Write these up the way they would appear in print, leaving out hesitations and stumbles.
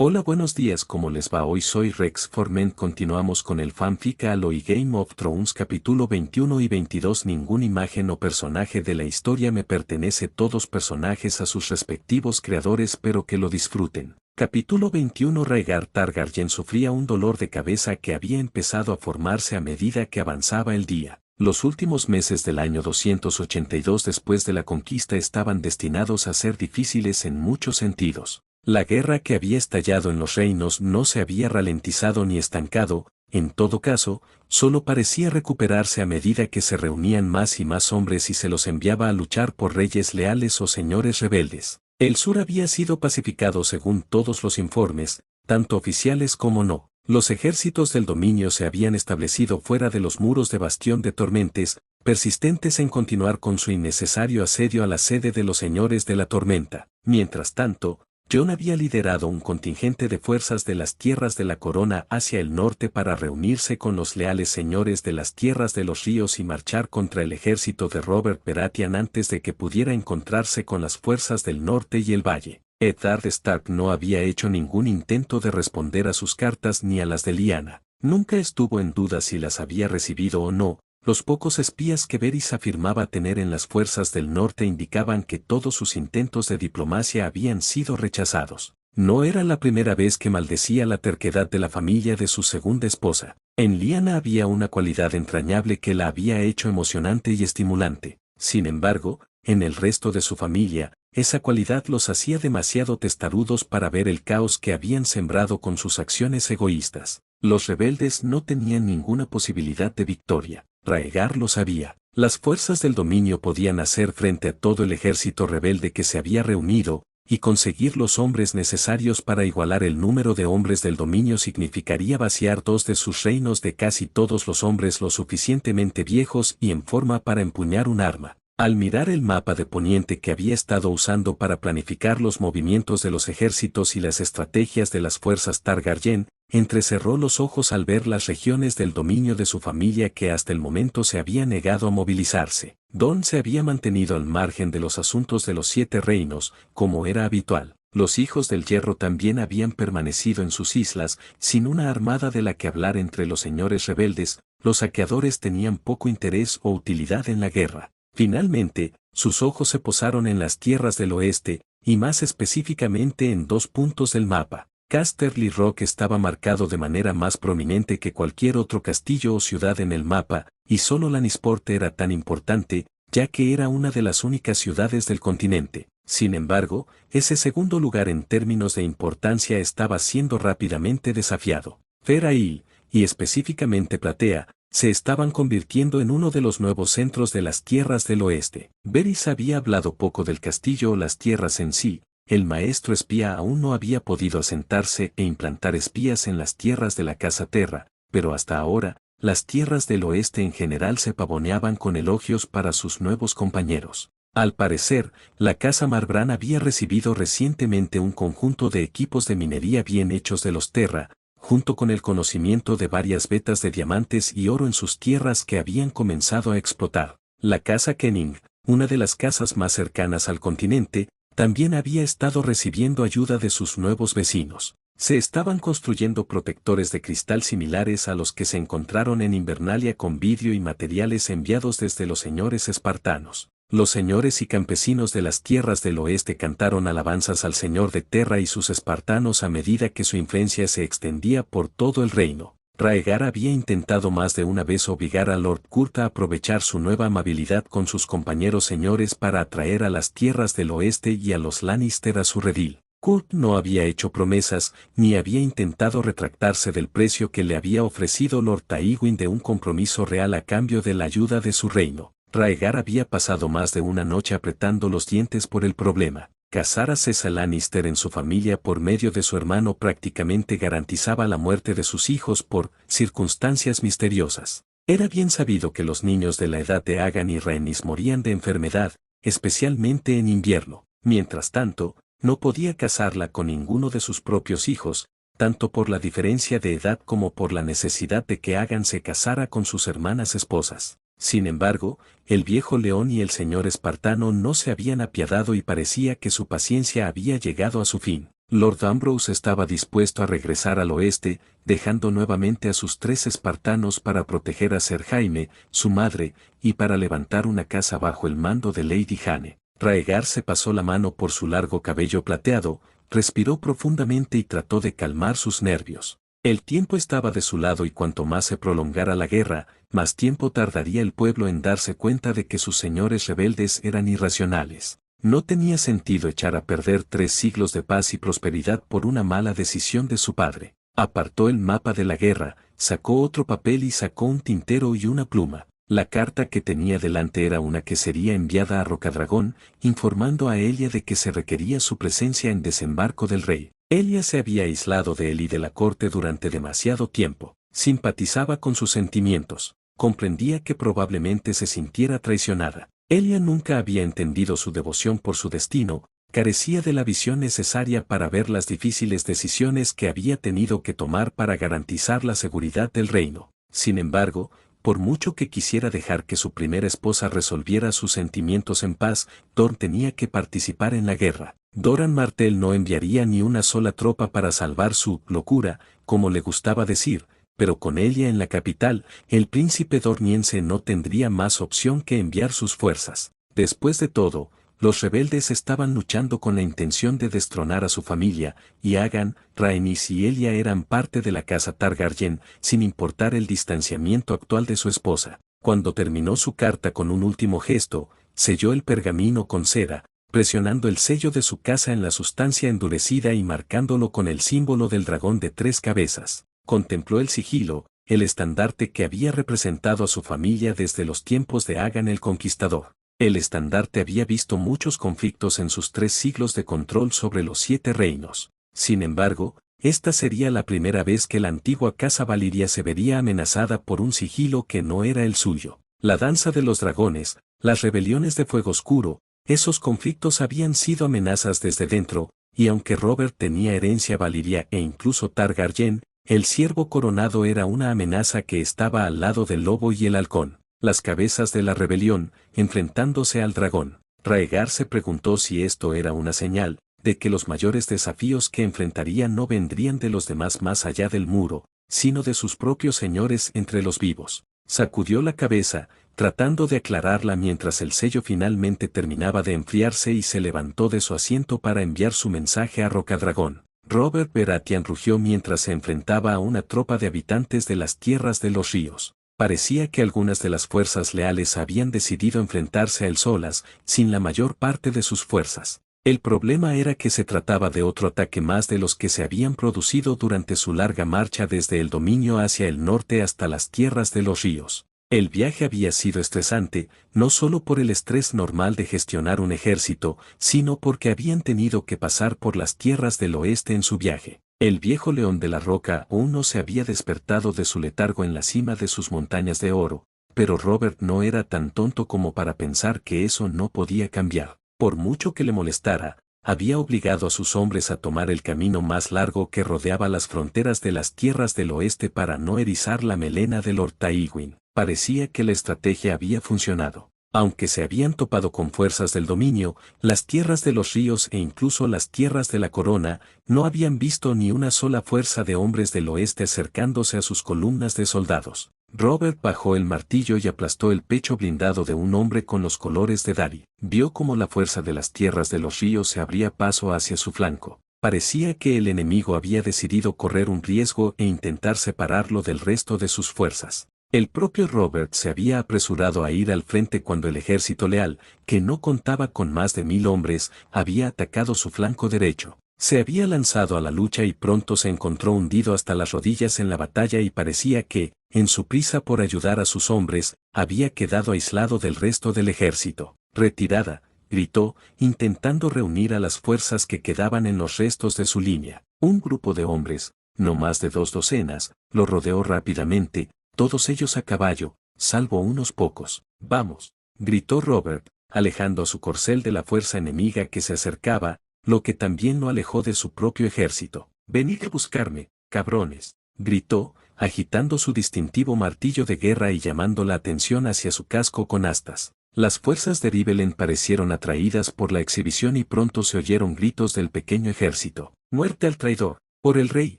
Hola, buenos días, ¿cómo les va? Hoy soy Rex Forment. Continuamos con el fanfic Halo y Game of Thrones capítulo 21 y 22. Ninguna imagen o personaje de la historia me pertenece, todos personajes a sus respectivos creadores, pero que lo disfruten. Capítulo 21. Rhaegar Targaryen sufría un dolor de cabeza que había empezado a formarse a medida que avanzaba el día. Los últimos meses del año 282 después de la conquista estaban destinados a ser difíciles en muchos sentidos. La guerra que había estallado en los reinos no se había ralentizado ni estancado, en todo caso, solo parecía recuperarse a medida que se reunían más y más hombres y se los enviaba a luchar por reyes leales o señores rebeldes. El sur había sido pacificado según todos los informes, tanto oficiales como no. Los ejércitos del dominio se habían establecido fuera de los muros de Bastión de Tormentes, persistentes en continuar con su innecesario asedio a la sede de los señores de la tormenta. Mientras tanto, Jon había liderado un contingente de fuerzas de las tierras de la corona hacia el norte para reunirse con los leales señores de las tierras de los ríos y marchar contra el ejército de Robert Baratheon antes de que pudiera encontrarse con las fuerzas del norte y el valle. Eddard Stark no había hecho ningún intento de responder a sus cartas ni a las de Lyanna. Nunca estuvo en duda si las había recibido o no. Los pocos espías que Varys afirmaba tener en las fuerzas del norte indicaban que todos sus intentos de diplomacia habían sido rechazados. No era la primera vez que maldecía la terquedad de la familia de su segunda esposa. En Lyanna había una cualidad entrañable que la había hecho emocionante y estimulante. Sin embargo, en el resto de su familia, esa cualidad los hacía demasiado testarudos para ver el caos que habían sembrado con sus acciones egoístas. Los rebeldes no tenían ninguna posibilidad de victoria. Rhaegar lo sabía. Las fuerzas del dominio podían hacer frente a todo el ejército rebelde que se había reunido, y conseguir los hombres necesarios para igualar el número de hombres del dominio significaría vaciar dos de sus reinos de casi todos los hombres lo suficientemente viejos y en forma para empuñar un arma. Al mirar el mapa de Poniente que había estado usando para planificar los movimientos de los ejércitos y las estrategias de las fuerzas Targaryen, entrecerró los ojos al ver las regiones del dominio de su familia que hasta el momento se había negado a movilizarse. Don se había mantenido al margen de los asuntos de los 7 reinos, como era habitual. Los hijos del hierro también habían permanecido en sus islas, sin una armada de la que hablar entre los señores rebeldes. Los saqueadores tenían poco interés o utilidad en la guerra. Finalmente, sus ojos se posaron en las tierras del oeste, y más específicamente en 2 puntos del mapa. Casterly Rock estaba marcado de manera más prominente que cualquier otro castillo o ciudad en el mapa, y solo Lannisport era tan importante, ya que era una de las únicas ciudades del continente. Sin embargo, ese segundo lugar en términos de importancia estaba siendo rápidamente desafiado. Fair Isle, y específicamente Platea, se estaban convirtiendo en uno de los nuevos centros de las tierras del oeste. Varys había hablado poco del castillo o las tierras en sí. El maestro espía aún no había podido asentarse e implantar espías en las tierras de la Casa Terra, pero hasta ahora, las tierras del oeste en general se pavoneaban con elogios para sus nuevos compañeros. Al parecer, la Casa Marbrán había recibido recientemente un conjunto de equipos de minería bien hechos de los Terra, junto con el conocimiento de varias vetas de diamantes y oro en sus tierras que habían comenzado a explotar. La Casa Kenning, una de las casas más cercanas al continente, también había estado recibiendo ayuda de sus nuevos vecinos. Se estaban construyendo protectores de cristal similares a los que se encontraron en Invernalia con vidrio y materiales enviados desde los señores espartanos. Los señores y campesinos de las tierras del oeste cantaron alabanzas al señor de Terra y sus espartanos a medida que su influencia se extendía por todo el reino. Rhaegar había intentado más de una vez obligar a Lord Kurt a aprovechar su nueva amabilidad con sus compañeros señores para atraer a las tierras del oeste y a los Lannister a su redil. Kurt no había hecho promesas, ni había intentado retractarse del precio que le había ofrecido Lord Tywin de un compromiso real a cambio de la ayuda de su reino. Rhaegar había pasado más de una noche apretando los dientes por el problema. Casar a Cesa Lannister en su familia por medio de su hermano prácticamente garantizaba la muerte de sus hijos por circunstancias misteriosas. Era bien sabido que los niños de la edad de Aegon y Rhaenys morían de enfermedad, especialmente en invierno. Mientras tanto, no podía casarla con ninguno de sus propios hijos, tanto por la diferencia de edad como por la necesidad de que Aegon se casara con sus hermanas esposas. Sin embargo, el viejo león y el señor espartano no se habían apiadado y parecía que su paciencia había llegado a su fin. Lord Ambrose estaba dispuesto a regresar al oeste, dejando nuevamente a sus 3 espartanos para proteger a Sir Jaime, su madre, y para levantar una casa bajo el mando de Lady Jane. Raegar se pasó la mano por su largo cabello plateado, respiró profundamente y trató de calmar sus nervios. El tiempo estaba de su lado y cuanto más se prolongara la guerra, más tiempo tardaría el pueblo en darse cuenta de que sus señores rebeldes eran irracionales. No tenía sentido echar a perder 3 siglos de paz y prosperidad por una mala decisión de su padre. Apartó el mapa de la guerra, sacó otro papel y sacó un tintero y una pluma. La carta que tenía delante era una que sería enviada a Rocadragón, informando a Elia de que se requería su presencia en desembarco del rey. Elia se había aislado de él y de la corte durante demasiado tiempo. Simpatizaba con sus sentimientos. Comprendía que probablemente se sintiera traicionada. Elia nunca había entendido su devoción por su destino, carecía de la visión necesaria para ver las difíciles decisiones que había tenido que tomar para garantizar la seguridad del reino. Sin embargo, por mucho que quisiera dejar que su primera esposa resolviera sus sentimientos en paz, Dorn tenía que participar en la guerra. Doran Martell no enviaría ni una sola tropa para salvar su locura, como le gustaba decir, pero con Elia en la capital, el príncipe dorniense no tendría más opción que enviar sus fuerzas. Después de todo, los rebeldes estaban luchando con la intención de destronar a su familia, y Aegon, Rhaenys y Elia eran parte de la casa Targaryen, sin importar el distanciamiento actual de su esposa. Cuando terminó su carta con un último gesto, selló el pergamino con cera, presionando el sello de su casa en la sustancia endurecida y marcándolo con el símbolo del dragón de 3 cabezas. Contempló el sigilo, el estandarte que había representado a su familia desde los tiempos de Aegon el Conquistador. El estandarte había visto muchos conflictos en sus 3 siglos de control sobre los 7 reinos. Sin embargo, esta sería la primera vez que la antigua casa Valiria se vería amenazada por un sigilo que no era el suyo. La danza de los dragones, las rebeliones de Fuego Oscuro, esos conflictos habían sido amenazas desde dentro, y aunque Robert tenía herencia Valiria e incluso Targaryen, el ciervo coronado era una amenaza que estaba al lado del lobo y el halcón. Las cabezas de la rebelión, enfrentándose al dragón. Raegar se preguntó si esto era una señal de que los mayores desafíos que enfrentaría no vendrían de los demás más allá del muro, sino de sus propios señores entre los vivos. Sacudió la cabeza, tratando de aclararla mientras el sello finalmente terminaba de enfriarse y se levantó de su asiento para enviar su mensaje a Rocadragón. Robert Baratheon rugió mientras se enfrentaba a una tropa de habitantes de las tierras de los ríos. Parecía que algunas de las fuerzas leales habían decidido enfrentarse a él solas, sin la mayor parte de sus fuerzas. El problema era que se trataba de otro ataque más de los que se habían producido durante su larga marcha desde el dominio hacia el norte hasta las tierras de los ríos. El viaje había sido estresante, no solo por el estrés normal de gestionar un ejército, sino porque habían tenido que pasar por las tierras del oeste en su viaje. El viejo león de la roca aún no se había despertado de su letargo en la cima de sus montañas de oro, pero Robert no era tan tonto como para pensar que eso no podía cambiar. Por mucho que le molestara, había obligado a sus hombres a tomar el camino más largo que rodeaba las fronteras de las tierras del oeste para no erizar la melena de Lord Tywin. Parecía que la estrategia había funcionado. Aunque se habían topado con fuerzas del dominio, las tierras de los ríos e incluso las tierras de la corona, no habían visto ni una sola fuerza de hombres del oeste acercándose a sus columnas de soldados. Robert bajó el martillo y aplastó el pecho blindado de un hombre con los colores de Dari. Vio cómo la fuerza de las tierras de los ríos se abría paso hacia su flanco. Parecía que el enemigo había decidido correr un riesgo e intentar separarlo del resto de sus fuerzas. El propio Robert se había apresurado a ir al frente cuando el ejército leal, que no contaba con más de 1000 hombres, había atacado su flanco derecho. Se había lanzado a la lucha y pronto se encontró hundido hasta las rodillas en la batalla y parecía que, en su prisa por ayudar a sus hombres, había quedado aislado del resto del ejército. «Retirada», gritó, intentando reunir a las fuerzas que quedaban en los restos de su línea. Un grupo de hombres, no más de 2 docenas, lo rodeó rápidamente, todos ellos a caballo, salvo unos pocos. «Vamos», gritó Robert, alejando a su corcel de la fuerza enemiga que se acercaba, lo que también lo alejó de su propio ejército. «Venid a buscarme, cabrones», gritó, agitando su distintivo martillo de guerra y llamando la atención hacia su casco con astas. Las fuerzas de Rivelen parecieron atraídas por la exhibición y pronto se oyeron gritos del pequeño ejército. ¡Muerte al traidor! ¡Por el rey!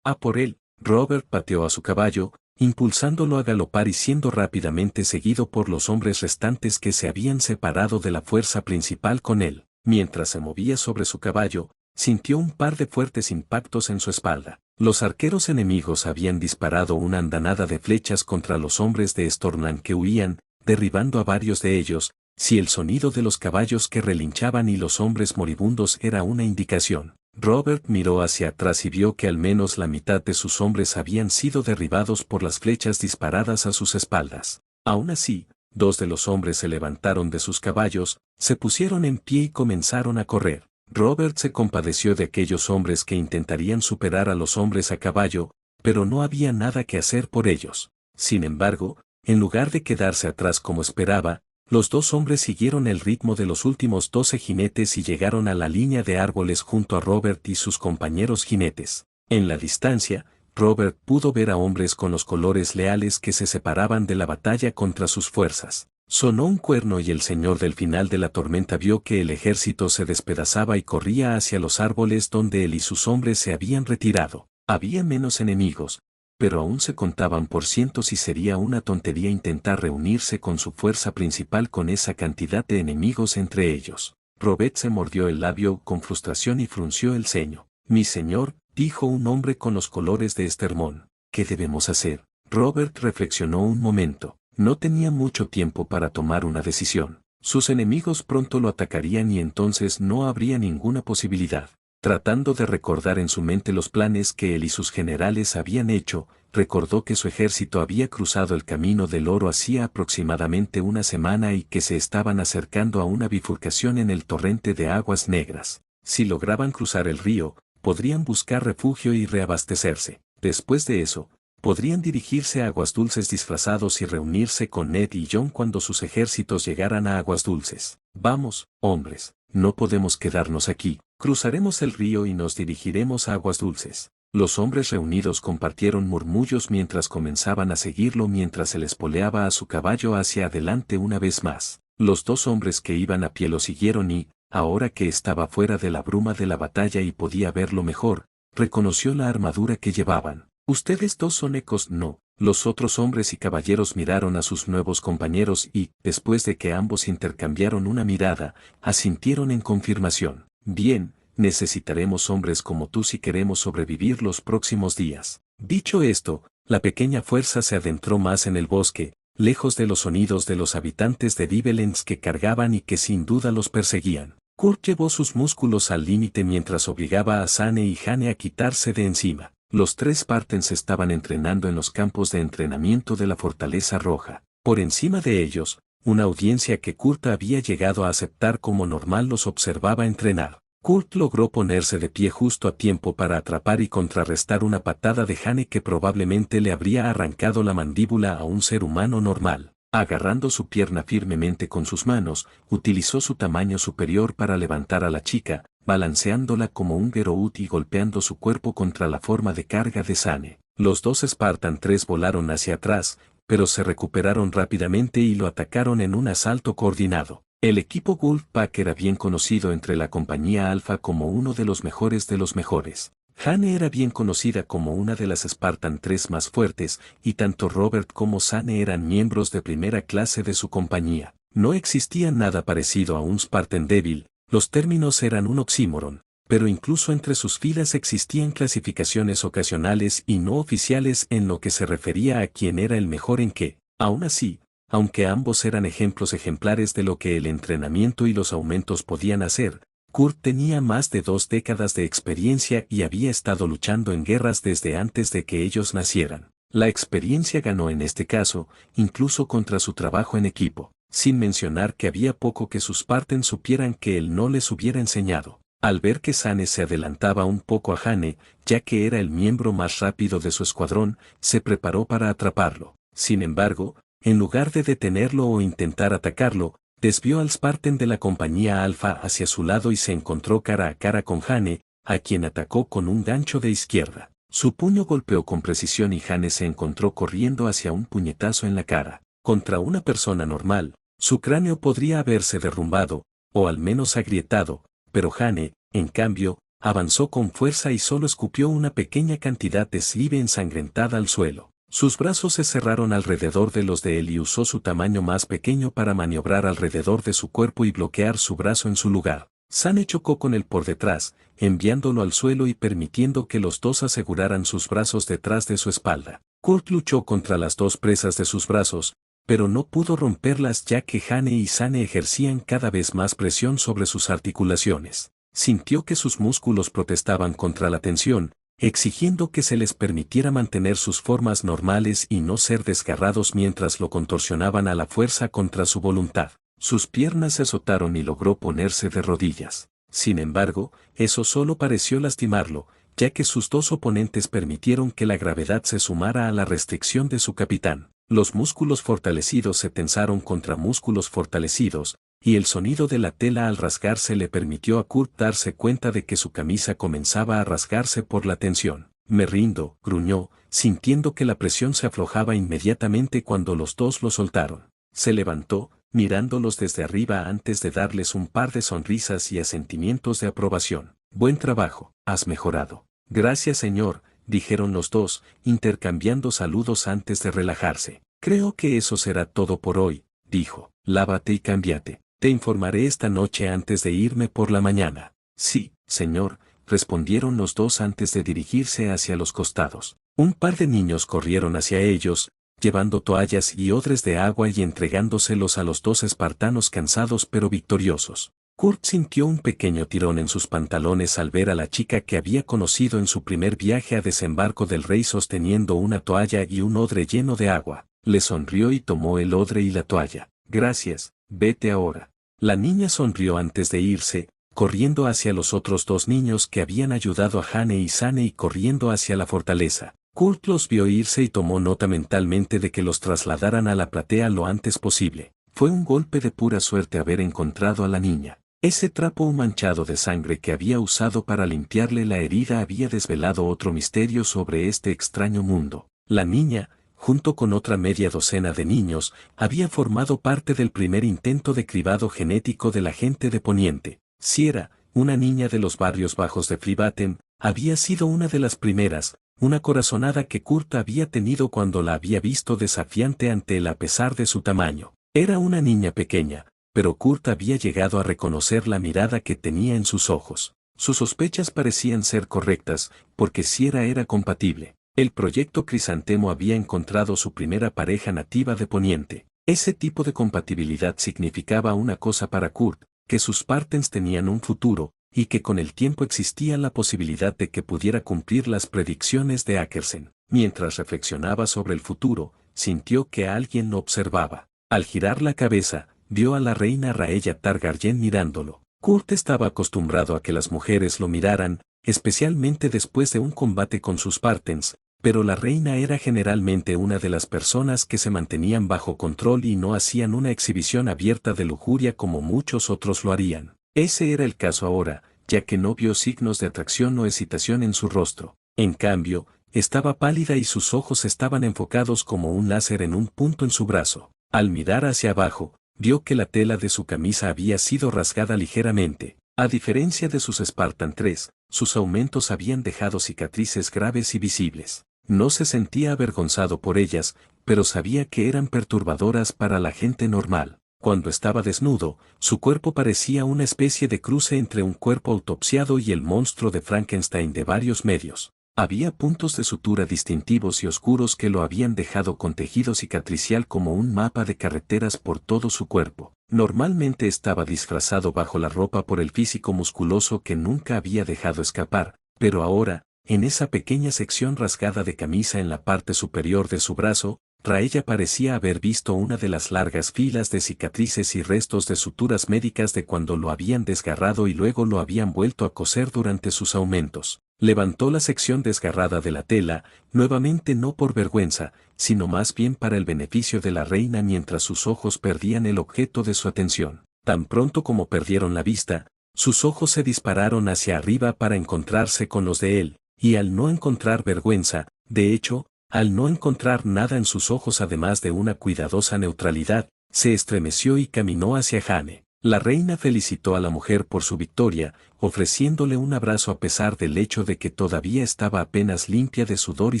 ¡A por él! Robert pateó a su caballo, impulsándolo a galopar y siendo rápidamente seguido por los hombres restantes que se habían separado de la fuerza principal con él. Mientras se movía sobre su caballo, sintió un par de fuertes impactos en su espalda. Los arqueros enemigos habían disparado una andanada de flechas contra los hombres de Stornan que huían, derribando a varios de ellos. Si el sonido de los caballos que relinchaban y los hombres moribundos era una indicación, Robert miró hacia atrás y vio que al menos la mitad de sus hombres habían sido derribados por las flechas disparadas a sus espaldas. Aún así, 2 de los hombres se levantaron de sus caballos, se pusieron en pie y comenzaron a correr. Robert se compadeció de aquellos hombres que intentarían superar a los hombres a caballo, pero no había nada que hacer por ellos. Sin embargo, en lugar de quedarse atrás como esperaba, los 2 hombres siguieron el ritmo de los últimos 12 jinetes y llegaron a la línea de árboles junto a Robert y sus compañeros jinetes. En la distancia, Robert pudo ver a hombres con los colores leales que se separaban de la batalla contra sus fuerzas. Sonó un cuerno y el señor del final de la tormenta vio que el ejército se despedazaba y corría hacia los árboles donde él y sus hombres se habían retirado. Había menos enemigos, pero aún se contaban por cientos y sería una tontería intentar reunirse con su fuerza principal con esa cantidad de enemigos entre ellos. Robert se mordió el labio con frustración y frunció el ceño. «Mi señor», dijo un hombre con los colores de Estermón, «¿qué debemos hacer?» Robert reflexionó un momento. No tenía mucho tiempo para tomar una decisión. Sus enemigos pronto lo atacarían y entonces no habría ninguna posibilidad. Tratando de recordar en su mente los planes que él y sus generales habían hecho, recordó que su ejército había cruzado el camino del oro hacía aproximadamente una semana y que se estaban acercando a una bifurcación en el torrente de aguas negras. Si lograban cruzar el río, podrían buscar refugio y reabastecerse. Después de eso, podrían dirigirse a Aguas Dulces disfrazados y reunirse con Ned y John cuando sus ejércitos llegaran a Aguas Dulces. «Vamos, hombres, no podemos quedarnos aquí. Cruzaremos el río y nos dirigiremos a Aguas Dulces». Los hombres reunidos compartieron murmullos mientras comenzaban a seguirlo mientras él espoleaba a su caballo hacia adelante una vez más. Los 2 hombres que iban a pie lo siguieron y, ahora que estaba fuera de la bruma de la batalla y podía verlo mejor, reconoció la armadura que llevaban. «¿Ustedes 2 son ecos?» «No». Los otros hombres y caballeros miraron a sus nuevos compañeros y, después de que ambos intercambiaron una mirada, asintieron en confirmación. «Bien, necesitaremos hombres como tú si queremos sobrevivir los próximos días». Dicho esto, la pequeña fuerza se adentró más en el bosque, lejos de los sonidos de los habitantes de Rivelens que cargaban y que sin duda los perseguían. Kurt llevó sus músculos al límite mientras obligaba a Sane y Jane a quitarse de encima. Los 3 Spartans estaban entrenando en los campos de entrenamiento de la Fortaleza Roja. Por encima de ellos, una audiencia que Kurt había llegado a aceptar como normal los observaba entrenar. Kurt logró ponerse de pie justo a tiempo para atrapar y contrarrestar una patada de Jane que probablemente le habría arrancado la mandíbula a un ser humano normal. Agarrando su pierna firmemente con sus manos, utilizó su tamaño superior para levantar a la chica, balanceándola como un Gerout y golpeando su cuerpo contra la forma de carga de Sane. Los 2 Spartan 3 volaron hacia atrás, pero se recuperaron rápidamente y lo atacaron en un asalto coordinado. El equipo Wolfpack era bien conocido entre la compañía Alpha como uno de los mejores de los mejores. Jane era bien conocida como una de las Spartan 3 más fuertes, y tanto Robert como Sane eran miembros de primera clase de su compañía. No existía nada parecido a un Spartan débil, los términos eran un oxímoron, pero incluso entre sus filas existían clasificaciones ocasionales y no oficiales en lo que se refería a quién era el mejor en qué. Aún así, aunque ambos eran ejemplos ejemplares de lo que el entrenamiento y los aumentos podían hacer, Kurt tenía más de 2 décadas de experiencia y había estado luchando en guerras desde antes de que ellos nacieran. La experiencia ganó en este caso, incluso contra su trabajo en equipo, sin mencionar que había poco que sus Spartans supieran que él no les hubiera enseñado. Al ver que Sane se adelantaba un poco a Jane, ya que era el miembro más rápido de su escuadrón, se preparó para atraparlo. Sin embargo, en lugar de detenerlo o intentar atacarlo, desvió al Spartan de la compañía Alpha hacia su lado y se encontró cara a cara con Jane, a quien atacó con un gancho de izquierda. Su puño golpeó con precisión y Jane se encontró corriendo hacia un puñetazo en la cara. Contra una persona normal, Su cráneo podría haberse derrumbado, o al menos agrietado, pero Hane, en cambio, avanzó con fuerza y solo escupió una pequeña cantidad de saliva ensangrentada al suelo. Sus brazos se cerraron alrededor de los de él y usó su tamaño más pequeño para maniobrar alrededor de su cuerpo y bloquear su brazo en su lugar. Sane chocó con él por detrás, enviándolo al suelo y permitiendo que los dos aseguraran sus brazos detrás de su espalda. Kurt luchó contra las dos presas de sus brazos, pero no pudo romperlas ya que Hane y Sane ejercían cada vez más presión sobre sus articulaciones. Sintió que sus músculos protestaban contra la tensión, exigiendo que se les permitiera mantener sus formas normales y no ser desgarrados mientras lo contorsionaban a la fuerza contra su voluntad. Sus piernas se azotaron y logró ponerse de rodillas. Sin embargo, eso solo pareció lastimarlo, ya que sus dos oponentes permitieron que la gravedad se sumara a la restricción de su capitán. Los músculos fortalecidos se tensaron contra músculos fortalecidos, y el sonido de la tela al rasgarse le permitió a Kurt darse cuenta de que su camisa comenzaba a rasgarse por la tensión. Me rindo, gruñó, sintiendo que la presión se aflojaba inmediatamente cuando los dos lo soltaron. Se levantó, mirándolos desde arriba antes de darles un par de sonrisas y asentimientos de aprobación. Buen trabajo, has mejorado. Gracias señor, dijeron los dos, intercambiando saludos antes de relajarse. Creo que eso será todo por hoy, dijo. Lávate y cámbiate. Te informaré esta noche antes de irme por la mañana. Sí, señor, respondieron los dos antes de dirigirse hacia los costados. Un par de niños corrieron hacia ellos, llevando toallas y odres de agua y entregándoselos a los dos espartanos cansados pero victoriosos. Kurt sintió un pequeño tirón en sus pantalones al ver a la chica que había conocido en su primer viaje a desembarco del rey sosteniendo una toalla y un odre lleno de agua. Le sonrió y tomó el odre y la toalla. Gracias, vete ahora. La niña sonrió antes de irse, corriendo hacia los otros dos niños que habían ayudado a Hane y Sane y corriendo hacia la fortaleza. Kurt los vio irse y tomó nota mentalmente de que los trasladaran a la platea lo antes posible. Fue un golpe de pura suerte haber encontrado a la niña. Ese trapo manchado de sangre que había usado para limpiarle la herida había desvelado otro misterio sobre este extraño mundo. La niña, junto con otra media docena de niños, había formado parte del primer intento de cribado genético de la gente de Poniente. Sierra, una niña de los barrios bajos de Fribaten, había sido una de las primeras, una corazonada que Kurt había tenido cuando la había visto desafiante ante él a pesar de su tamaño. Era una niña pequeña, pero Kurt había llegado a reconocer la mirada que tenía en sus ojos. Sus sospechas parecían ser correctas, porque Sierra era compatible. El proyecto Crisantemo había encontrado su primera pareja nativa de Poniente. Ese tipo de compatibilidad significaba una cosa para Kurt, que sus Spartans tenían un futuro, y que con el tiempo existía la posibilidad de que pudiera cumplir las predicciones de Akersen. Mientras reflexionaba sobre el futuro, sintió que alguien lo observaba. Al girar la cabeza, vio a la reina Raella Targaryen mirándolo. Kurt estaba acostumbrado a que las mujeres lo miraran, especialmente después de un combate con sus Spartans, pero la reina era generalmente una de las personas que se mantenían bajo control y no hacían una exhibición abierta de lujuria como muchos otros lo harían. Ese era el caso ahora, ya que no vio signos de atracción o excitación en su rostro. En cambio, estaba pálida y sus ojos estaban enfocados como un láser en un punto en su brazo. Al mirar hacia abajo, vio que la tela de su camisa había sido rasgada ligeramente. A diferencia de sus Spartan 3, sus aumentos habían dejado cicatrices graves y visibles. No se sentía avergonzado por ellas, pero sabía que eran perturbadoras para la gente normal. Cuando estaba desnudo, su cuerpo parecía una especie de cruce entre un cuerpo autopsiado y el monstruo de Frankenstein de varios medios. Había puntos de sutura distintivos y oscuros que lo habían dejado con tejido cicatricial como un mapa de carreteras por todo su cuerpo. Normalmente estaba disfrazado bajo la ropa por el físico musculoso que nunca había dejado escapar, pero ahora, en esa pequeña sección rasgada de camisa en la parte superior de su brazo, Raella parecía haber visto una de las largas filas de cicatrices y restos de suturas médicas de cuando lo habían desgarrado y luego lo habían vuelto a coser durante sus aumentos. Levantó la sección desgarrada de la tela, nuevamente no por vergüenza, sino más bien para el beneficio de la reina mientras sus ojos perdían el objeto de su atención. Tan pronto como perdieron la vista, sus ojos se dispararon hacia arriba para encontrarse con los de él, y al no encontrar vergüenza, de hecho, al no encontrar nada en sus ojos además de una cuidadosa neutralidad, se estremeció y caminó hacia Jane. La reina felicitó a la mujer por su victoria, ofreciéndole un abrazo a pesar del hecho de que todavía estaba apenas limpia de sudor y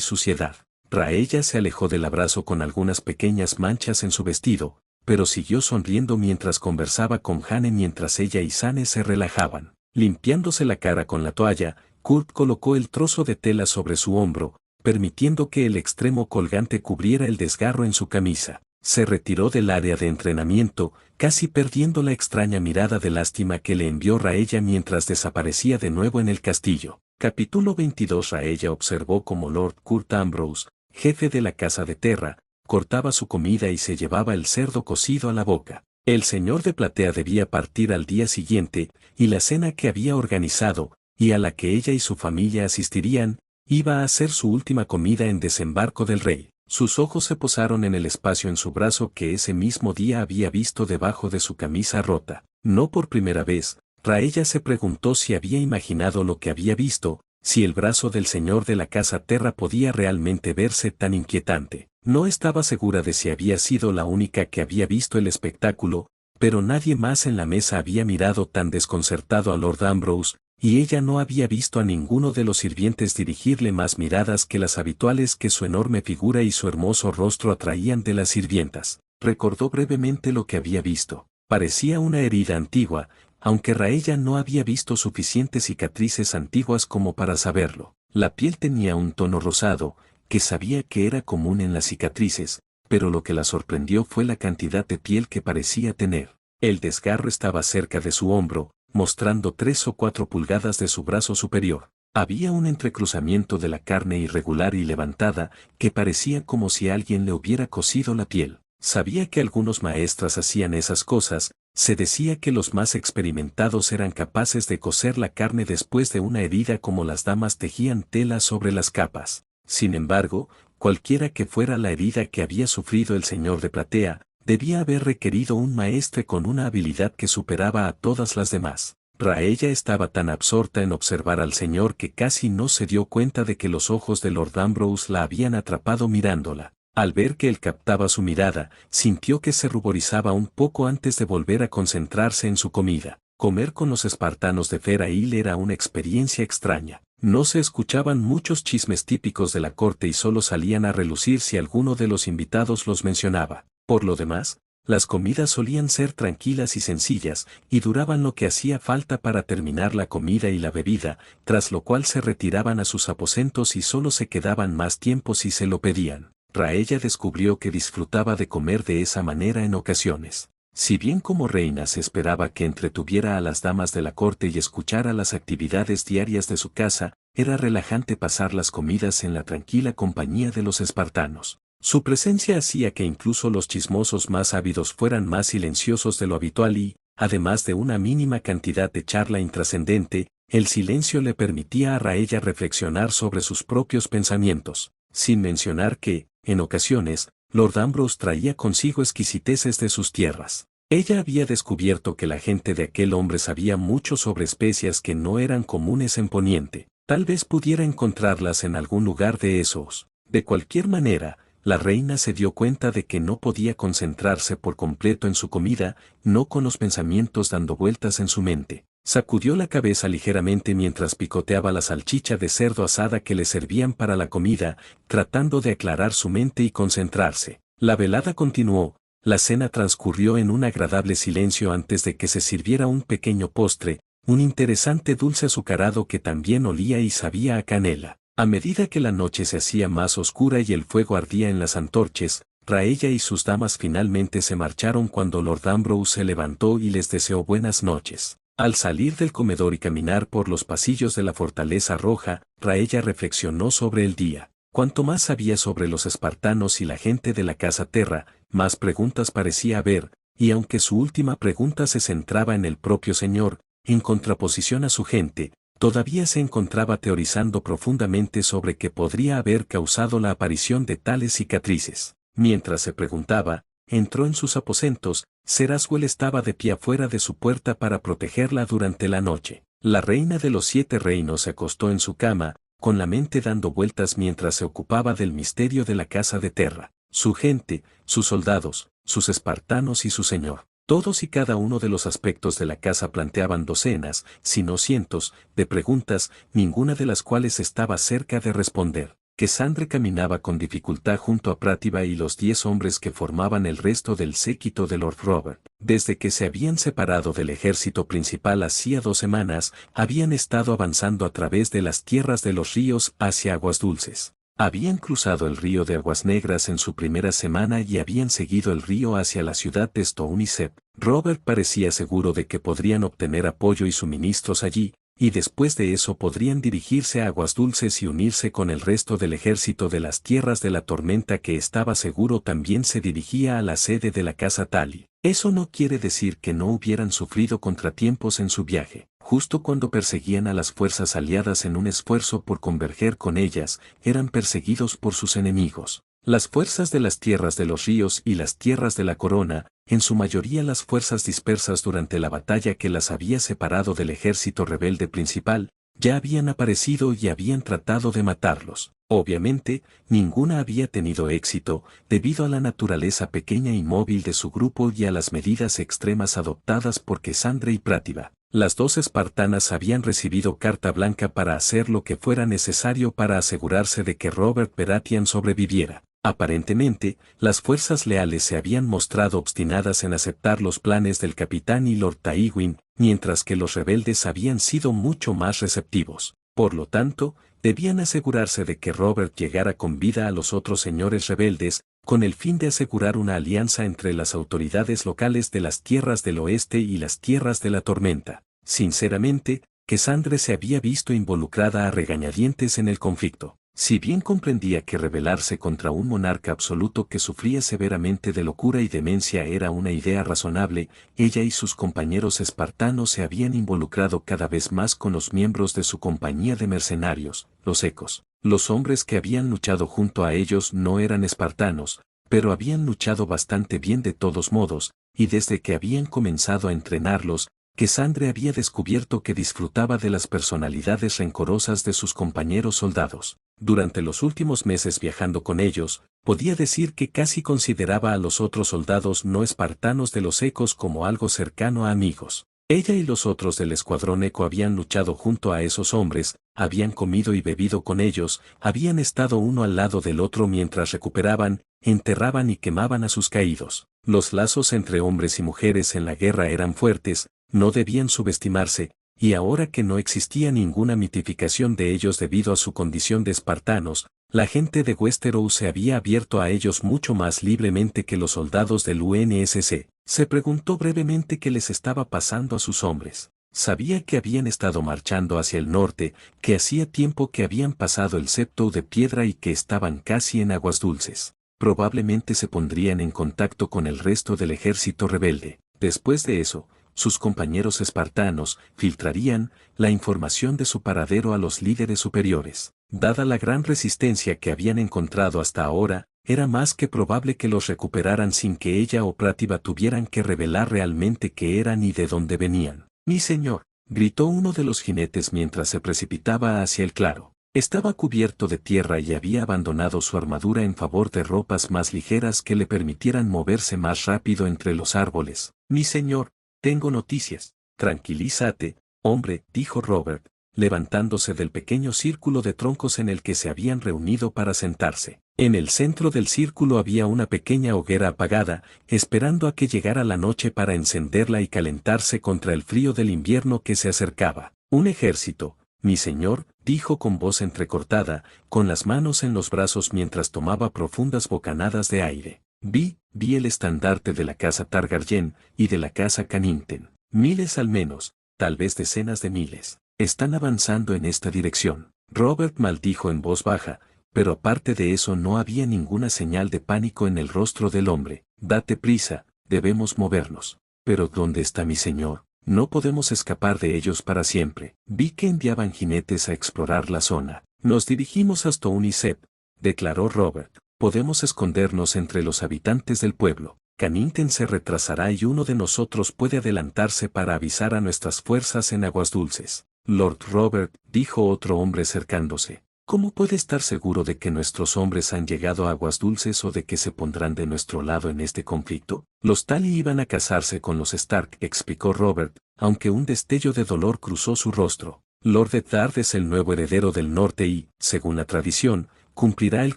suciedad. Raella se alejó del abrazo con algunas pequeñas manchas en su vestido, pero siguió sonriendo mientras conversaba con Jane mientras ella y Sane se relajaban. Limpiándose la cara con la toalla, Kurt colocó el trozo de tela sobre su hombro, permitiendo que el extremo colgante cubriera el desgarro en su camisa. Se retiró del área de entrenamiento, casi perdiendo la extraña mirada de lástima que le envió Raella mientras desaparecía de nuevo en el castillo. Capítulo 22. Raella observó cómo Lord Kurt Ambrose, jefe de la casa de Terra, cortaba su comida y se llevaba el cerdo cocido a la boca. El señor de Platea debía partir al día siguiente, y la cena que había organizado, y a la que ella y su familia asistirían, iba a ser su última comida en desembarco del rey. Sus ojos se posaron en el espacio en su brazo que ese mismo día había visto debajo de su camisa rota. No por primera vez, Raella se preguntó si había imaginado lo que había visto, si el brazo del señor de la casa Terra podía realmente verse tan inquietante. No estaba segura de si había sido la única que había visto el espectáculo, pero nadie más en la mesa había mirado tan desconcertado a Lord Ambrose, y ella no había visto a ninguno de los sirvientes dirigirle más miradas que las habituales que su enorme figura y su hermoso rostro atraían de las sirvientas. Recordó brevemente lo que había visto. Parecía una herida antigua, aunque Raella no había visto suficientes cicatrices antiguas como para saberlo. La piel tenía un tono rosado, que sabía que era común en las cicatrices, pero lo que la sorprendió fue la cantidad de piel que parecía tener. El desgarro estaba cerca de su hombro, mostrando 3 o 4 pulgadas de su brazo superior. Había un entrecruzamiento de la carne irregular y levantada, que parecía como si alguien le hubiera cosido la piel. Sabía que algunos maestras hacían esas cosas, se decía que los más experimentados eran capaces de coser la carne después de una herida como las damas tejían tela sobre las capas. Sin embargo, cualquiera que fuera la herida que había sufrido el señor de Platea, debía haber requerido un maestre con una habilidad que superaba a todas las demás. Raella estaba tan absorta en observar al señor que casi no se dio cuenta de que los ojos de Lord Ambrose la habían atrapado mirándola. Al ver que él captaba su mirada, sintió que se ruborizaba un poco antes de volver a concentrarse en su comida. Comer con los espartanos de Fera Hill era una experiencia extraña. No se escuchaban muchos chismes típicos de la corte y solo salían a relucir si alguno de los invitados los mencionaba. Por lo demás, las comidas solían ser tranquilas y sencillas, y duraban lo que hacía falta para terminar la comida y la bebida, tras lo cual se retiraban a sus aposentos y solo se quedaban más tiempo si se lo pedían. Raella descubrió que disfrutaba de comer de esa manera en ocasiones. Si bien como reina se esperaba que entretuviera a las damas de la corte y escuchara las actividades diarias de su casa, era relajante pasar las comidas en la tranquila compañía de los espartanos. Su presencia hacía que incluso los chismosos más ávidos fueran más silenciosos de lo habitual y, además de una mínima cantidad de charla intrascendente, el silencio le permitía a Raella reflexionar sobre sus propios pensamientos, sin mencionar que, en ocasiones, Lord Ambrose traía consigo exquisiteces de sus tierras. Ella había descubierto que la gente de aquel hombre sabía mucho sobre especias que no eran comunes en Poniente. Tal vez pudiera encontrarlas en algún lugar de esos. De cualquier manera, la reina se dio cuenta de que no podía concentrarse por completo en su comida, no con los pensamientos dando vueltas en su mente. Sacudió la cabeza ligeramente mientras picoteaba la salchicha de cerdo asada que le servían para la comida, tratando de aclarar su mente y concentrarse. La velada continuó, la cena transcurrió en un agradable silencio antes de que se sirviera un pequeño postre, un interesante dulce azucarado que también olía y sabía a canela. A medida que la noche se hacía más oscura y el fuego ardía en las antorchas, Raella y sus damas finalmente se marcharon cuando Lord Ambrose se levantó y les deseó buenas noches. Al salir del comedor y caminar por los pasillos de la Fortaleza Roja, Raella reflexionó sobre el día. Cuanto más sabía sobre los espartanos y la gente de la casa Terra, más preguntas parecía haber, y aunque su última pregunta se centraba en el propio señor, en contraposición a su gente, todavía se encontraba teorizando profundamente sobre qué podría haber causado la aparición de tales cicatrices. Mientras se preguntaba, entró en sus aposentos. Seraswell estaba de pie afuera de su puerta para protegerla durante la noche. La reina de los 7 reinos se acostó en su cama, con la mente dando vueltas mientras se ocupaba del misterio de la casa de Terra. su gente, sus soldados, sus espartanos y su señor. Todos y cada uno de los aspectos de la casa planteaban docenas, si no cientos, de preguntas, ninguna de las cuales estaba cerca de responder. Cassandra caminaba con dificultad junto a Prátiva y los 10 hombres que formaban el resto del séquito de Lord Robert. Desde que se habían separado del ejército principal hacía 2 semanas, habían estado avanzando a través de las tierras de los ríos hacia Aguas Dulces. Habían cruzado el río de Aguas Negras en su primera semana y habían seguido el río hacia la ciudad de Stony Sept. Robert parecía seguro de que podrían obtener apoyo y suministros allí, y después de eso podrían dirigirse a Aguas Dulces y unirse con el resto del ejército de las Tierras de la Tormenta que estaba seguro también se dirigía a la sede de la Casa Tully. Eso no quiere decir que no hubieran sufrido contratiempos en su viaje. Justo cuando perseguían a las fuerzas aliadas en un esfuerzo por converger con ellas, eran perseguidos por sus enemigos. Las fuerzas de las tierras de los ríos y las tierras de la corona, en su mayoría las fuerzas dispersas durante la batalla que las había separado del ejército rebelde principal, ya habían aparecido y habían tratado de matarlos. Obviamente, ninguna había tenido éxito, debido a la naturaleza pequeña y móvil de su grupo y a las medidas extremas adoptadas por Cassandra y Prátiva. Las 2 espartanas habían recibido carta blanca para hacer lo que fuera necesario para asegurarse de que Robert Baratheon sobreviviera. Aparentemente, las fuerzas leales se habían mostrado obstinadas en aceptar los planes del capitán y Lord Tywin, mientras que los rebeldes habían sido mucho más receptivos. Por lo tanto, debían asegurarse de que Robert llegara con vida a los otros señores rebeldes, con el fin de asegurar una alianza entre las autoridades locales de las tierras del oeste y las tierras de la tormenta. Sinceramente, Cassandra se había visto involucrada a regañadientes en el conflicto. Si bien comprendía que rebelarse contra un monarca absoluto que sufría severamente de locura y demencia era una idea razonable, ella y sus compañeros espartanos se habían involucrado cada vez más con los miembros de su compañía de mercenarios, los ecos. Los hombres que habían luchado junto a ellos no eran espartanos, pero habían luchado bastante bien de todos modos, y desde que habían comenzado a entrenarlos, Cassandra había descubierto que disfrutaba de las personalidades rencorosas de sus compañeros soldados. Durante los últimos meses viajando con ellos, podía decir que casi consideraba a los otros soldados no espartanos de los ecos como algo cercano a amigos. Ella y los otros del escuadrón eco habían luchado junto a esos hombres, habían comido y bebido con ellos, habían estado uno al lado del otro mientras recuperaban, enterraban y quemaban a sus caídos. Los lazos entre hombres y mujeres en la guerra eran fuertes, no debían subestimarse, y ahora que no existía ninguna mitificación de ellos debido a su condición de espartanos, la gente de Westeros se había abierto a ellos mucho más libremente que los soldados del UNSC. Se preguntó brevemente qué les estaba pasando a sus hombres. Sabía que habían estado marchando hacia el norte, que hacía tiempo que habían pasado el septo de piedra y que estaban casi en Aguas Dulces. Probablemente se pondrían en contacto con el resto del ejército rebelde. Después de eso, sus compañeros espartanos filtrarían la información de su paradero a los líderes superiores. Dada la gran resistencia que habían encontrado hasta ahora, era más que probable que los recuperaran sin que ella o Prátiva tuvieran que revelar realmente qué eran y de dónde venían. «Mi señor», gritó uno de los jinetes mientras se precipitaba hacia el claro. Estaba cubierto de tierra y había abandonado su armadura en favor de ropas más ligeras que le permitieran moverse más rápido entre los árboles. «Mi señor, tengo noticias». «Tranquilízate, hombre», dijo Robert, levantándose del pequeño círculo de troncos en el que se habían reunido para sentarse. En el centro del círculo había una pequeña hoguera apagada, esperando a que llegara la noche para encenderla y calentarse contra el frío del invierno que se acercaba. «Un ejército, mi señor», dijo con voz entrecortada, con las manos en los brazos mientras tomaba profundas bocanadas de aire. Vi el estandarte de la casa Targaryen y de la casa Cannington. Miles al menos, tal vez decenas de miles. Están avanzando en esta dirección». Robert maldijo en voz baja, pero aparte de eso no había ninguna señal de pánico en el rostro del hombre. «Date prisa, debemos movernos». «¿Pero dónde está mi señor? No podemos escapar de ellos para siempre». «Vi que enviaban jinetes a explorar la zona». «Nos dirigimos hasta Stony Sept», declaró Robert. «Podemos escondernos entre los habitantes del pueblo. Cannington se retrasará y uno de nosotros puede adelantarse para avisar a nuestras fuerzas en Aguas Dulces». «Lord Robert», dijo otro hombre acercándose. ¿Cómo puede estar seguro de que nuestros hombres han llegado a Aguas Dulces o de que se pondrán de nuestro lado en este conflicto? Los Tully iban a casarse con los Stark, explicó Robert, aunque un destello de dolor cruzó su rostro. Lord Eddard es el nuevo heredero del norte y, según la tradición, cumplirá el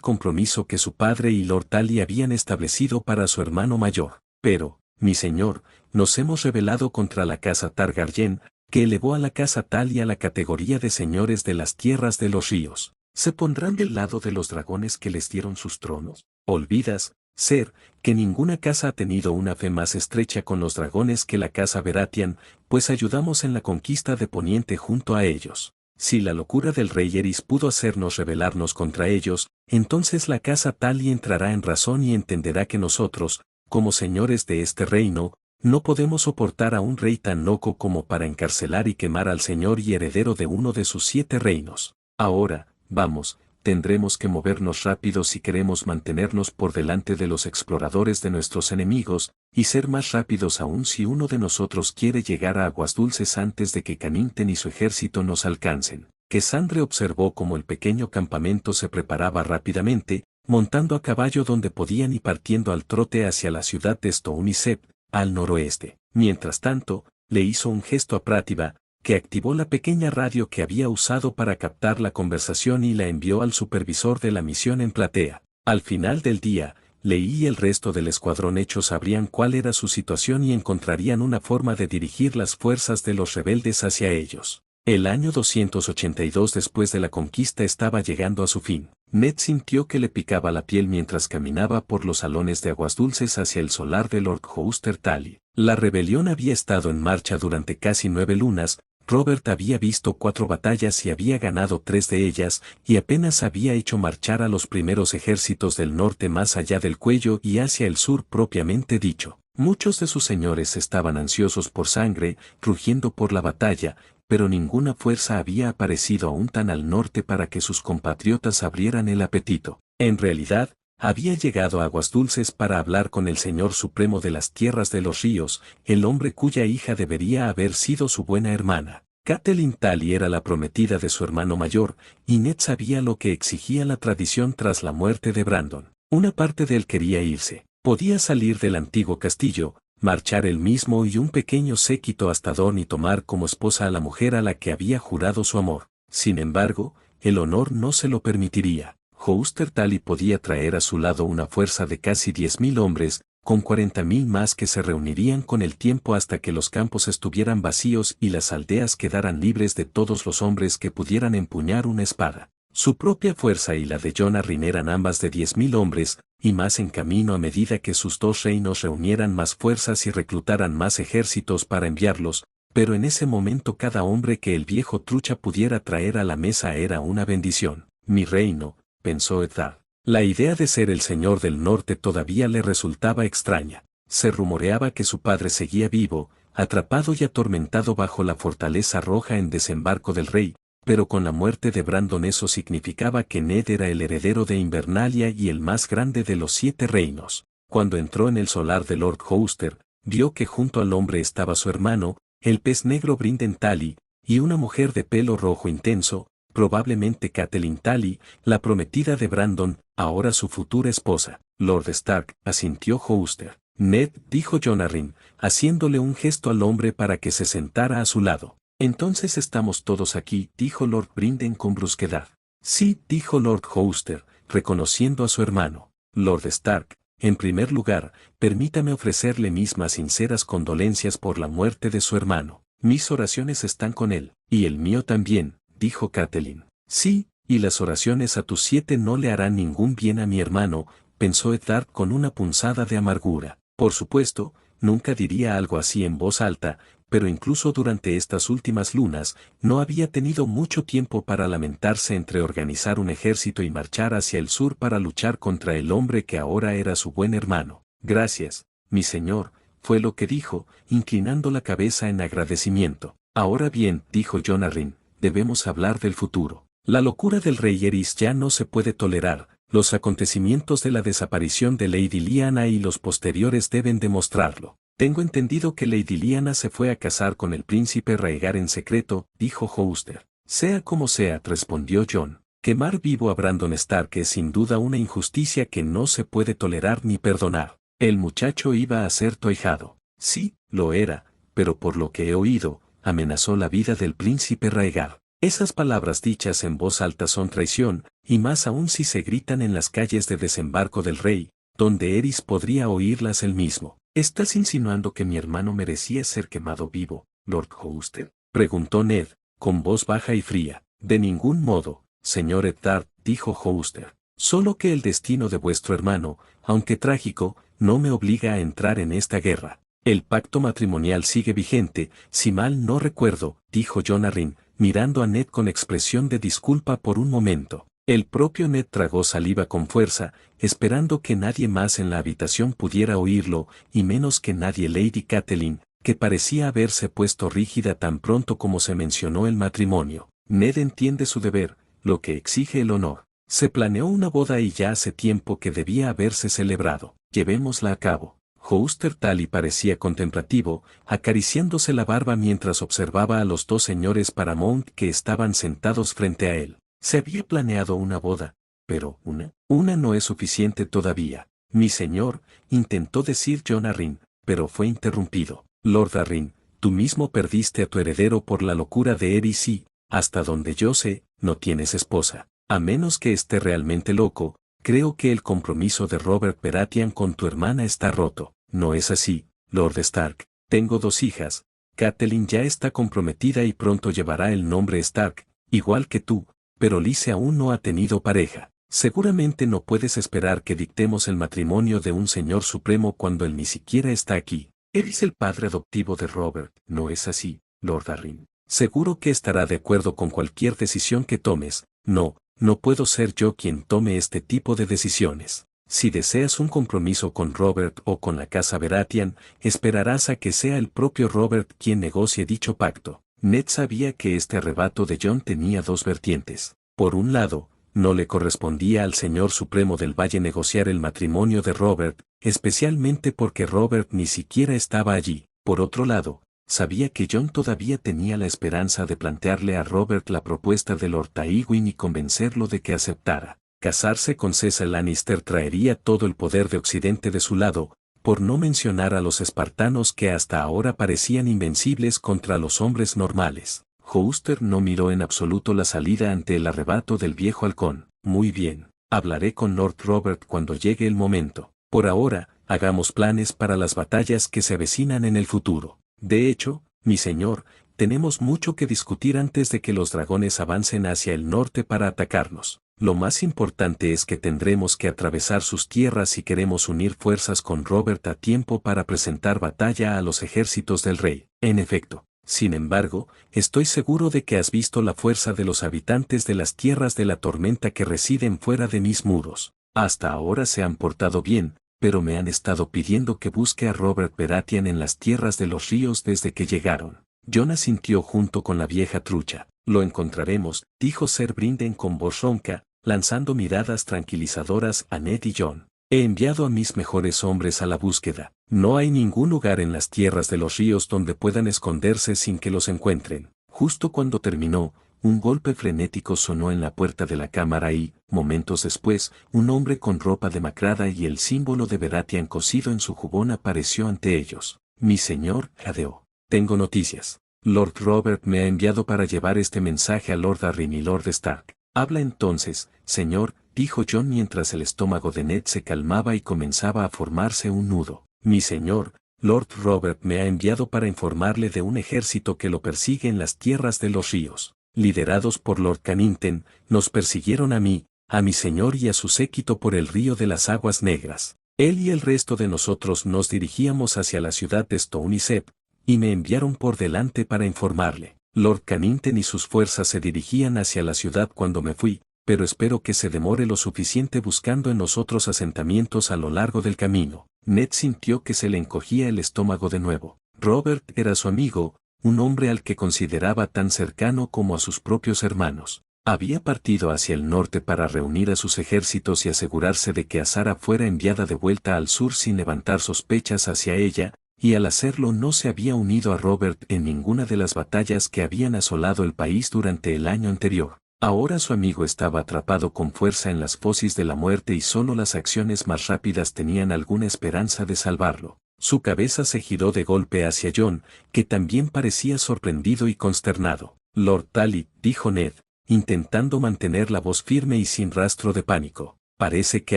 compromiso que su padre y Lord Tully habían establecido para su hermano mayor. Pero, mi señor, nos hemos rebelado contra la casa Targaryen, que elevó a la casa Tully a la categoría de señores de las tierras de los ríos. ¿Se pondrán del lado de los dragones que les dieron sus tronos? Olvidas, Ser, que ninguna casa ha tenido una fe más estrecha con los dragones que la casa Baratheon, pues ayudamos en la conquista de Poniente junto a ellos. Si la locura del rey Eris pudo hacernos rebelarnos contra ellos, entonces la casa Tully entrará en razón y entenderá que nosotros, como señores de este reino, no podemos soportar a un rey tan loco como para encarcelar y quemar al señor y heredero de uno de sus 7 reinos. Ahora, vamos, tendremos que movernos rápido si queremos mantenernos por delante de los exploradores de nuestros enemigos, y ser más rápidos aún si uno de nosotros quiere llegar a Aguas Dulces antes de que Canington y su ejército nos alcancen. Cassandre observó cómo el pequeño campamento se preparaba rápidamente, montando a caballo donde podían y partiendo al trote hacia la ciudad de Stone Isep, al noroeste. Mientras tanto, le hizo un gesto a Prátiva, que activó la pequeña radio que había usado para captar la conversación y la envió al supervisor de la misión en Platea. Al final del día, Leí y el resto del escuadrón hecho sabrían cuál era su situación y encontrarían una forma de dirigir las fuerzas de los rebeldes hacia ellos. El año 282 después de la conquista estaba llegando a su fin. Ned sintió que le picaba la piel mientras caminaba por los salones de Aguas Dulces hacia el solar de Lord Hoster Tully. La rebelión había estado en marcha durante casi 9 lunas. Robert había visto 4 batallas y había ganado 3 de ellas, y apenas había hecho marchar a los primeros ejércitos del norte más allá del cuello y hacia el sur propiamente dicho. Muchos de sus señores estaban ansiosos por sangre, rugiendo por la batalla, pero ninguna fuerza había aparecido aún tan al norte para que sus compatriotas abrieran el apetito. En realidad, había llegado a Aguas Dulces para hablar con el Señor Supremo de las Tierras de los Ríos, el hombre cuya hija debería haber sido su buena hermana. Catelyn Tully era la prometida de su hermano mayor, y Ned sabía lo que exigía la tradición tras la muerte de Brandon. Una parte de él quería irse. Podía salir del antiguo castillo, marchar él mismo y un pequeño séquito hasta Dorne y tomar como esposa a la mujer a la que había jurado su amor. Sin embargo, el honor no se lo permitiría. Hoster Tully podía traer a su lado una fuerza de casi 10.000 hombres, con 40.000 más que se reunirían con el tiempo hasta que los campos estuvieran vacíos y las aldeas quedaran libres de todos los hombres que pudieran empuñar una espada. Su propia fuerza y la de Jon Arryn eran ambas de 10.000 hombres, y más en camino a medida que sus dos reinos reunieran más fuerzas y reclutaran más ejércitos para enviarlos, pero en ese momento cada hombre que el viejo trucha pudiera traer a la mesa era una bendición. Mi reino, pensó Eddard. La idea de ser el señor del norte todavía le resultaba extraña. Se rumoreaba que su padre seguía vivo, atrapado y atormentado bajo la fortaleza roja en Desembarco del Rey, pero con la muerte de Brandon eso significaba que Ned era el heredero de Invernalia y el más grande de los 7 reinos. Cuando entró en el solar de Lord Hoster, vio que junto al hombre estaba su hermano, el pez negro Brynden Tully, y una mujer de pelo rojo intenso, probablemente Catelyn Tully, la prometida de Brandon, ahora su futura esposa. Lord Stark, asintió Hoster. Ned, dijo Jon Arryn, haciéndole un gesto al hombre para que se sentara a su lado. Entonces estamos todos aquí, dijo Lord Brynden con brusquedad. Sí, dijo Lord Hoster, reconociendo a su hermano. Lord Stark, en primer lugar, permítame ofrecerle mis más sinceras condolencias por la muerte de su hermano. Mis oraciones están con él, y el mío también, dijo Catelyn. Sí, y las oraciones a tus 7 no le harán ningún bien a mi hermano, pensó Eddard con una punzada de amargura. Por supuesto, nunca diría algo así en voz alta, pero incluso durante estas últimas lunas, no había tenido mucho tiempo para lamentarse entre organizar un ejército y marchar hacia el sur para luchar contra el hombre que ahora era su buen hermano. Gracias, mi señor, fue lo que dijo, inclinando la cabeza en agradecimiento. Ahora bien, dijo Jon Arryn, debemos hablar del futuro. La locura del rey Eris ya no se puede tolerar, los acontecimientos de la desaparición de Lady Lyanna y los posteriores deben demostrarlo. Tengo entendido que Lady Lyanna se fue a casar con el príncipe Rhaegar en secreto, dijo Hoster. Sea como sea, respondió Jon. Quemar vivo a Brandon Stark es sin duda una injusticia que no se puede tolerar ni perdonar. El muchacho iba a ser toijado. Sí, lo era, pero por lo que he oído, amenazó la vida del príncipe Rhaegar. Esas palabras dichas en voz alta son traición, y más aún si se gritan en las calles de Desembarco del Rey, donde Eris podría oírlas él mismo. ¿Estás insinuando que mi hermano merecía ser quemado vivo, Lord Hoster?, preguntó Ned, con voz baja y fría. De ningún modo, señor Eddard, dijo Hoster. Solo que el destino de vuestro hermano, aunque trágico, no me obliga a entrar en esta guerra. El pacto matrimonial sigue vigente, si mal no recuerdo, dijo Jon Arryn, mirando a Ned con expresión de disculpa por un momento. El propio Ned tragó saliva con fuerza, esperando que nadie más en la habitación pudiera oírlo, y menos que nadie Lady Catelyn, que parecía haberse puesto rígida tan pronto como se mencionó el matrimonio. Ned entiende su deber, lo que exige el honor. Se planeó una boda y ya hace tiempo que debía haberse celebrado. Llevémosla a cabo. Hoster Tully parecía contemplativo, acariciándose la barba mientras observaba a los dos señores Paramount que estaban sentados frente a él. Se había planeado una boda, pero una no es suficiente todavía. Mi señor, intentó decir Jon Arryn, pero fue interrumpido. Lord Arryn, tú mismo perdiste a tu heredero por la locura de Eris y, hasta donde yo sé, no tienes esposa. A menos que esté realmente loco, creo que el compromiso de Robert Baratheon con tu hermana está roto. No es así, Lord Stark. Tengo 2 hijas. Catelyn ya está comprometida y pronto llevará el nombre Stark, igual que tú, pero Lyse aún no ha tenido pareja. Seguramente no puedes esperar que dictemos el matrimonio de un señor supremo cuando él ni siquiera está aquí. Eres el padre adoptivo de Robert, ¿no es así, Lord Arryn? Seguro que estará de acuerdo con cualquier decisión que tomes. No puedo ser yo quien tome este tipo de decisiones. Si deseas un compromiso con Robert o con la casa Baratheon, esperarás a que sea el propio Robert quien negocie dicho pacto. Ned sabía que este arrebato de Jon tenía 2 vertientes. Por un lado, no le correspondía al Señor Supremo del Valle negociar el matrimonio de Robert, especialmente porque Robert ni siquiera estaba allí. Por otro lado, sabía que Jon todavía tenía la esperanza de plantearle a Robert la propuesta de Lord Tywin y convencerlo de que aceptara. Casarse con César Lannister traería todo el poder de Occidente de su lado, por no mencionar a los espartanos que hasta ahora parecían invencibles contra los hombres normales. Hoster no miró en absoluto la salida ante el arrebato del viejo halcón. Muy bien, hablaré con Lord Robert cuando llegue el momento. Por ahora, hagamos planes para las batallas que se avecinan en el futuro. De hecho, mi señor, tenemos mucho que discutir antes de que los dragones avancen hacia el norte para atacarnos. Lo más importante es que tendremos que atravesar sus tierras si queremos unir fuerzas con Robert a tiempo para presentar batalla a los ejércitos del rey. En efecto, sin embargo, estoy seguro de que has visto la fuerza de los habitantes de las tierras de la tormenta que residen fuera de mis muros. Hasta ahora se han portado bien, pero me han estado pidiendo que busque a Robert Baratheon en las tierras de los ríos desde que llegaron. Jon asintió junto con la vieja trucha. Lo encontraremos, dijo Ser Brynden con voz ronca, lanzando miradas tranquilizadoras a Ned y Jon. He enviado a mis mejores hombres a la búsqueda. No hay ningún lugar en las tierras de los ríos donde puedan esconderse sin que los encuentren. Justo cuando terminó, un golpe frenético sonó en la puerta de la cámara y, momentos después, un hombre con ropa demacrada y el símbolo de Baratheon cosido en su jubón apareció ante ellos. Mi señor, jadeó. Tengo noticias. Lord Robert me ha enviado para llevar este mensaje a Lord Arryn y Lord Stark. Habla entonces, señor, dijo Jon mientras el estómago de Ned se calmaba y comenzaba a formarse un nudo. Mi señor, Lord Robert me ha enviado para informarle de un ejército que lo persigue en las tierras de los ríos. Liderados por Lord Cannington, nos persiguieron a mí, a mi señor y a su séquito por el río de las aguas negras. Él y el resto de nosotros nos dirigíamos hacia la ciudad de Stony Sept, y me enviaron por delante para informarle. Lord Cannington y sus fuerzas se dirigían hacia la ciudad cuando me fui, pero espero que se demore lo suficiente buscando en los otros asentamientos a lo largo del camino. Ned sintió que se le encogía el estómago de nuevo. Robert era su amigo, un hombre al que consideraba tan cercano como a sus propios hermanos. Había partido hacia el norte para reunir a sus ejércitos y asegurarse de que Azara fuera enviada de vuelta al sur sin levantar sospechas hacia ella, y al hacerlo no se había unido a Robert en ninguna de las batallas que habían asolado el país durante el año anterior. Ahora su amigo estaba atrapado con fuerza en las fosis de la muerte y solo las acciones más rápidas tenían alguna esperanza de salvarlo. Su cabeza se giró de golpe hacia John, que también parecía sorprendido y consternado. Lord Tally, dijo Ned, intentando mantener la voz firme y sin rastro de pánico. Parece que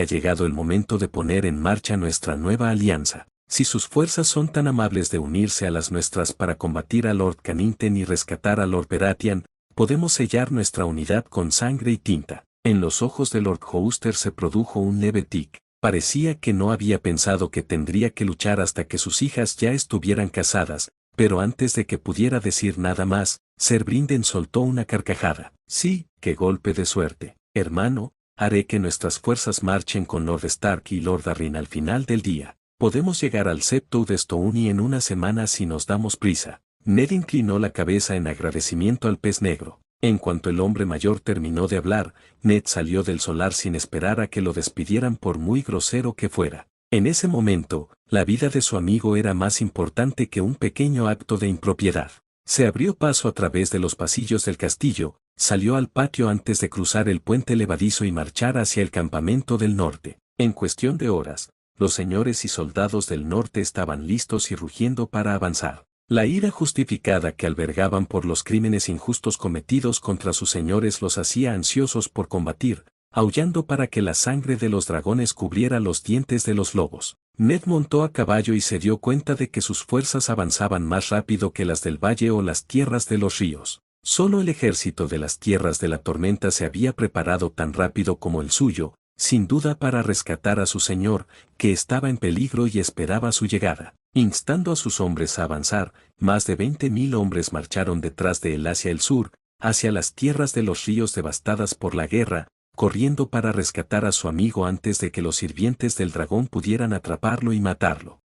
ha llegado el momento de poner en marcha nuestra nueva alianza. Si sus fuerzas son tan amables de unirse a las nuestras para combatir a Lord Cannington y rescatar a Lord Baratheon, podemos sellar nuestra unidad con sangre y tinta. En los ojos de Lord Gloucester se produjo un leve tic. Parecía que no había pensado que tendría que luchar hasta que sus hijas ya estuvieran casadas, pero antes de que pudiera decir nada más, Ser Brinden soltó una carcajada. Sí, qué golpe de suerte. Hermano, haré que nuestras fuerzas marchen con Lord Stark y Lord Arryn al final del día. Podemos llegar al Septo de Stone en una semana si nos damos prisa. Ned inclinó la cabeza en agradecimiento al pez negro. En cuanto el hombre mayor terminó de hablar, Ned salió del solar sin esperar a que lo despidieran por muy grosero que fuera. En ese momento, la vida de su amigo era más importante que un pequeño acto de impropiedad. Se abrió paso a través de los pasillos del castillo, salió al patio antes de cruzar el puente levadizo y marchar hacia el campamento del norte. En cuestión de horas, los señores y soldados del norte estaban listos y rugiendo para avanzar. La ira justificada que albergaban por los crímenes injustos cometidos contra sus señores los hacía ansiosos por combatir, aullando para que la sangre de los dragones cubriera los dientes de los lobos. Ned montó a caballo y se dio cuenta de que sus fuerzas avanzaban más rápido que las del valle o las tierras de los ríos. Solo el ejército de las tierras de la tormenta se había preparado tan rápido como el suyo, sin duda para rescatar a su señor, que estaba en peligro y esperaba su llegada. Instando a sus hombres a avanzar, más de 20.000 hombres marcharon detrás de él hacia el sur, hacia las tierras de los ríos devastadas por la guerra, corriendo para rescatar a su amigo antes de que los sirvientes del dragón pudieran atraparlo y matarlo.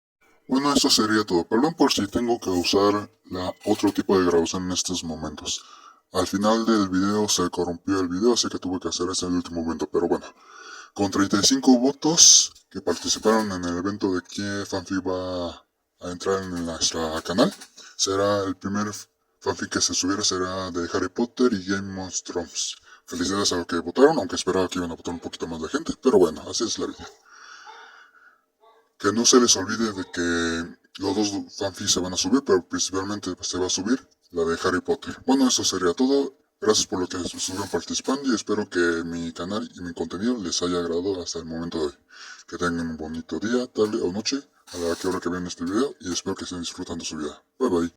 Bueno, eso sería todo. Perdón por si tengo que usar otro tipo de grabación en estos momentos. Al final del video se corrompió el video, así que tuve que hacer eso en el último momento. Pero bueno, con 35 votos que participaron en el evento de qué fanfic va a entrar en nuestro canal, será el primer fanfic que se subiera, será de Harry Potter y Game of Thrones. Felicidades a los que votaron, aunque esperaba que iban a votar un poquito más de gente, pero bueno, así es la vida. Que no se les olvide de que los dos fanfics se van a subir, pero principalmente se va a subir la de Harry Potter. Bueno, eso sería todo. Gracias por lo que estuvieron participando y espero que mi canal y mi contenido les haya agradado hasta el momento de hoy. Que tengan un bonito día, tarde o noche a la hora que vean este video y espero que estén disfrutando su vida. Bye bye.